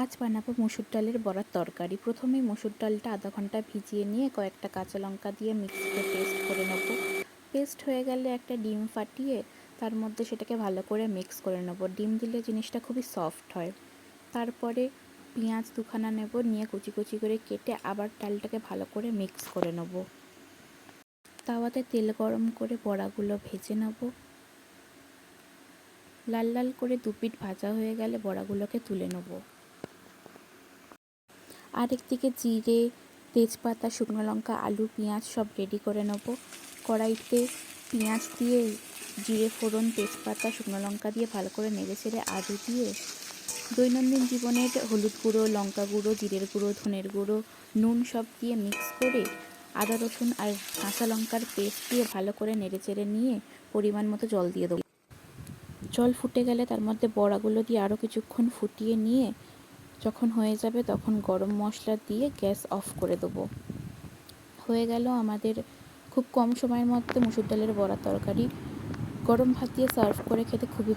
আজ বানাবো মসুর ডালের বড়ার তরকারি। প্রথমে মসুর ডালটা আধা ঘন্টা ভিজিয়ে নিয়ে কয়েকটা কাঁচা লঙ্কা দিয়ে মিক্সিতে পেস্ট করে নেব। পেস্ট হয়ে গেলে একটা ডিম ফাটিয়ে তার মধ্যে সেটাকে ভালো করে মিক্স করে নেব। ডিম দিলে জিনিসটা খুবই সফট হয়। তারপরে পেঁয়াজ দুখানা নেব, নিয়ে কুচি কুচি করে কেটে আবার ডালটাকে ভালো করে মিক্স করে নেব। তাওয়াতে তেল গরম করে বড়াগুলো ভেজে নেব। লাল লাল করে দুপিঠ ভাজা হয়ে গেলে বড়াগুলোকে তুলে নেব। আরেকদিকে জিরে, তেজপাতা, শুকনো লঙ্কা, আলু, পেঁয়াজ সব রেডি করে নেব। কড়াইতে পেঁয়াজ দিয়ে জিরে ফোড়ন, তেজপাতা, শুকনো লঙ্কা দিয়ে ভালো করে নেড়ে চেড়ে আলু দিয়ে দৈনন্দিন জীবনের হলুদ গুঁড়ো, লঙ্কা গুঁড়ো, জিরের গুঁড়ো, ধনের গুঁড়ো, নুন সব দিয়ে মিক্স করে আদা রসুন আর কাঁচা লঙ্কার পেস্ট দিয়ে ভালো করে নেড়ে চেড়ে নিয়ে পরিমাণ মতো জল দিয়ে দেবো। জল ফুটে গেলে তার মধ্যে বড়াগুলো দিয়ে আরও কিছুক্ষণ ফুটিয়ে নিয়ে যখন হয়ে যাবে তখন গরম মশলা দিয়ে গ্যাস অফ করে দেবো। হয়ে গেল আমাদের খুব কম সময়ের মধ্যে মসুর ডালের বড়ার তরকারি। গরম ভাত দিয়ে সার্ভ করে খেতে খুবই